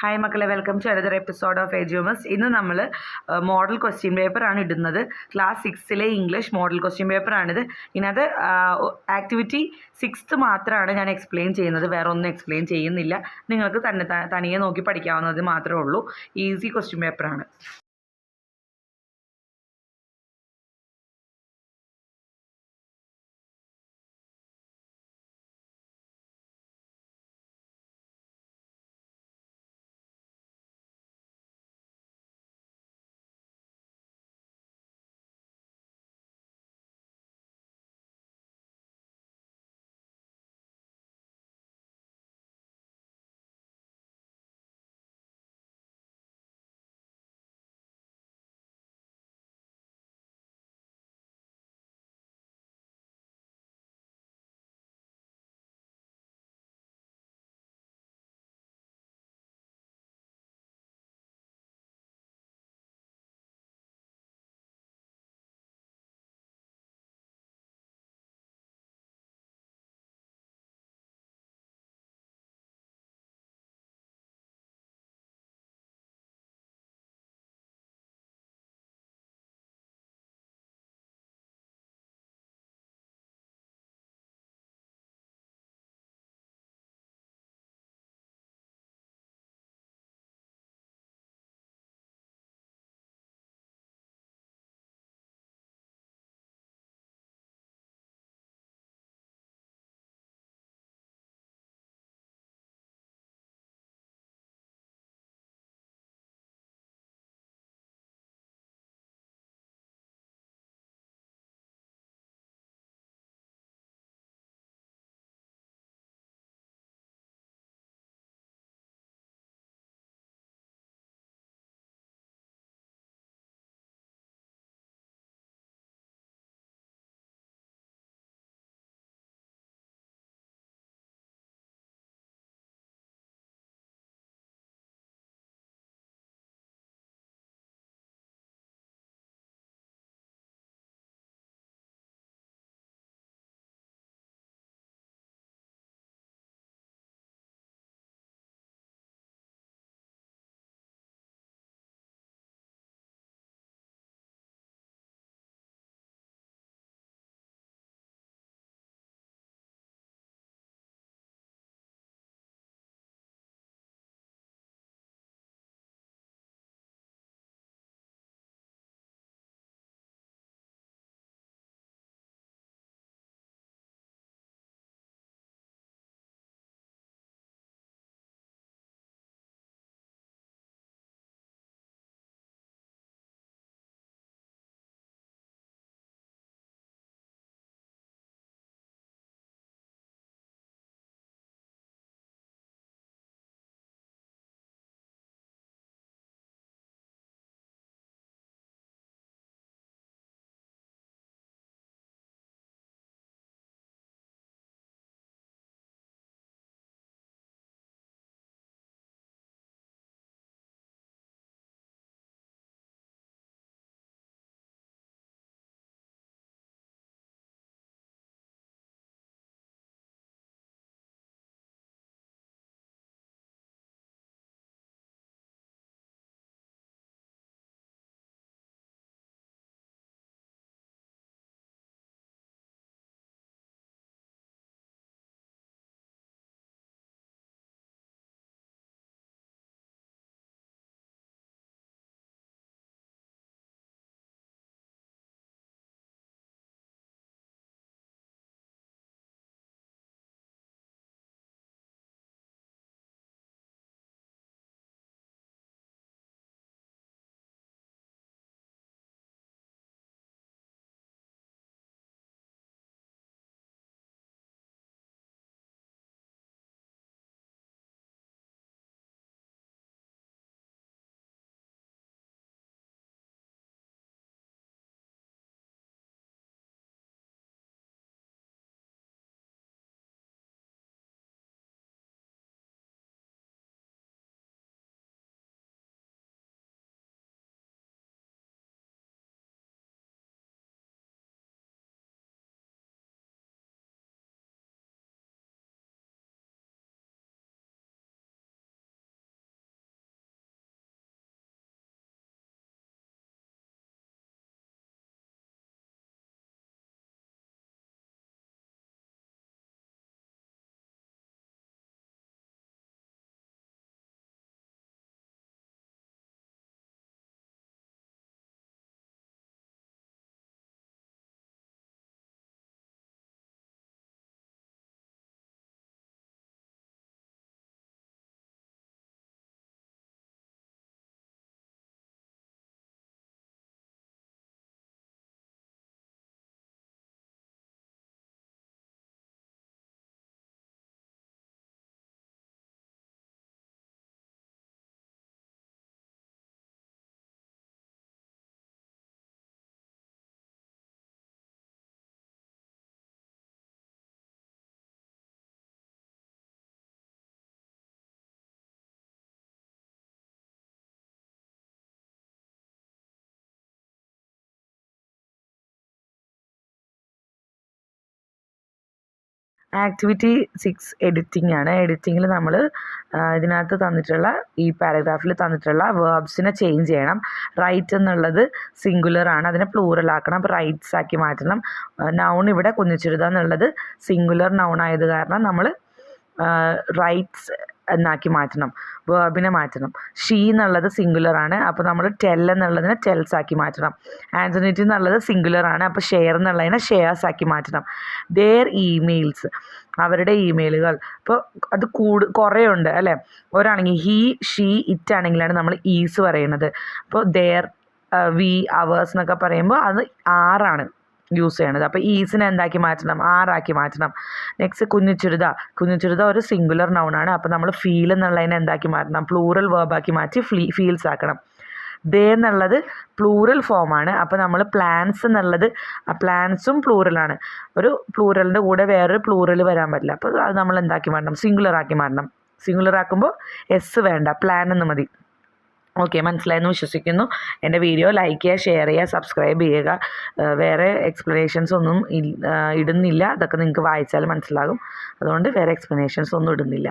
Hi മക്കളെ, welcome to another episode of Edumus. ഇന്ന് നമ്മൾ മോഡൽ ക്വസ്റ്റ്യൻ പേപ്പറാണ് ഇടുന്നത്. ക്ലാസ് 6ലെ ഇംഗ്ലീഷ് മോഡൽ ക്വസ്റ്റ്യൻ പേപ്പറാണിത്. ഇതിനകത്ത് ആക്ടിവിറ്റി 6th മാത്രമാണ് ഞാൻ എക്സ്പ്ലെയിൻ ചെയ്യുന്നത്, വേറെ ഒന്നും എക്സ്പ്ലെയിൻ ചെയ്യുന്നില്ല. നിങ്ങൾക്ക് തനിയെ നോക്കി പഠിക്കാവുന്നത് മാത്രമേ ഉള്ളൂ. ഈസി ക്വസ്റ്റ്യൻ പേപ്പറാണ്. ആക്ടിവിറ്റി 6 എഡിറ്റിംഗ് ആണ്. എഡിറ്റിങ്ങിൽ നമ്മൾ ഇതിനകത്ത് തന്നിട്ടുള്ള ഈ പാരഗ്രാഫിൽ തന്നിട്ടുള്ള വേർബ്സിനെ ചേഞ്ച് ചെയ്യണം. റൈറ്റ് എന്നുള്ളത് സിംഗുലർ ആണ്, അതിനെ പ്ലൂറൽ ആക്കണം. അപ്പോൾ റൈറ്റ്സ് ആക്കി മാറ്റണം. നൗൺ ഇവിടെ കുഞ്ഞിച്ചുരുത എന്നുള്ളത് സിംഗുലർ നൗൺ ആയത് കാരണം നമ്മൾ റൈറ്റ്സ് എന്നാക്കി മാറ്റണം. വേർബിനെ മാറ്റണം. ഷീ എന്നുള്ളത് സിംഗുലർ ആണ്, അപ്പോൾ നമ്മൾ ടെൽ എന്നുള്ളതിനെ ടെൽസ് ആക്കി മാറ്റണം. ആൻസണിറ്റി എന്നുള്ളത് സിംഗുലർ ആണ്, അപ്പോൾ ഷെയർ എന്നുള്ളതിനെ ഷെയർസ് ആക്കി മാറ്റണം. ദെയർ ഇമെയിൽസ്, അവരുടെ ഇമെയിലുകൾ. ഇപ്പോൾ അത് കുറേ ഉണ്ട് അല്ലേ. ഒരാണെങ്കിൽ ഹീ ഷീ ഇറ്റ് ആണെങ്കിലാണ് നമ്മൾ ഈസ് പറയുന്നത്. അപ്പോൾ ദെയർ വി അവേഴ്സ് എന്നൊക്കെ പറയുമ്പോൾ അത് ആറാണ് യൂസ് ചെയ്യണത്. അപ്പോൾ ഈസിനെ എന്താക്കി മാറ്റണം, ആറാക്കി മാറ്റണം. നെക്സ്റ്റ് കുഞ്ഞുചുരിത ഒരു സിംഗുലർ നൗണാണ്, അപ്പോൾ നമ്മൾ ഫീൽ എന്നുള്ളതിനെ എന്താക്കി മാറ്റണം, പ്ലൂറൽ വേർബാക്കി മാറ്റി ഫീൽസ് ആക്കണം. ദേ എന്നുള്ളത് പ്ലൂറൽ ഫോമാണ്, അപ്പോൾ നമ്മൾ പ്ലാൻസ് എന്നുള്ളത് പ്ലാൻസും പ്ലൂറലാണ്. ഒരു പ്ലൂറലിൻ്റെ കൂടെ വേറൊരു പ്ലൂറൽ വരാൻ പറ്റില്ല, അപ്പോൾ അത് നമ്മൾ എന്താക്കി മാറ്റണം, സിംഗുലർ ആക്കി മാറ്റണം. സിംഗുലർ ആക്കുമ്പോൾ എസ് വേണ്ട, പ്ലാൻ എന്ന് മതി. ഓക്കെ, മനസ്സിലായെന്ന് വിശ്വസിക്കുന്നു. എൻ്റെ വീഡിയോ ലൈക്ക് ചെയ്യുക, ഷെയർ ചെയ്യുക, സബ്സ്ക്രൈബ് ചെയ്യുക. വേറെ എക്സ്പ്ലനേഷൻസ് ഒന്നും ഇടുന്നില്ല, അതൊക്കെ നിങ്ങൾക്ക് വായിച്ചാൽ മനസ്സിലാകും. അതുകൊണ്ട് വേറെ എക്സ്പ്ലനേഷൻസ് ഒന്നും ഇടുന്നില്ല.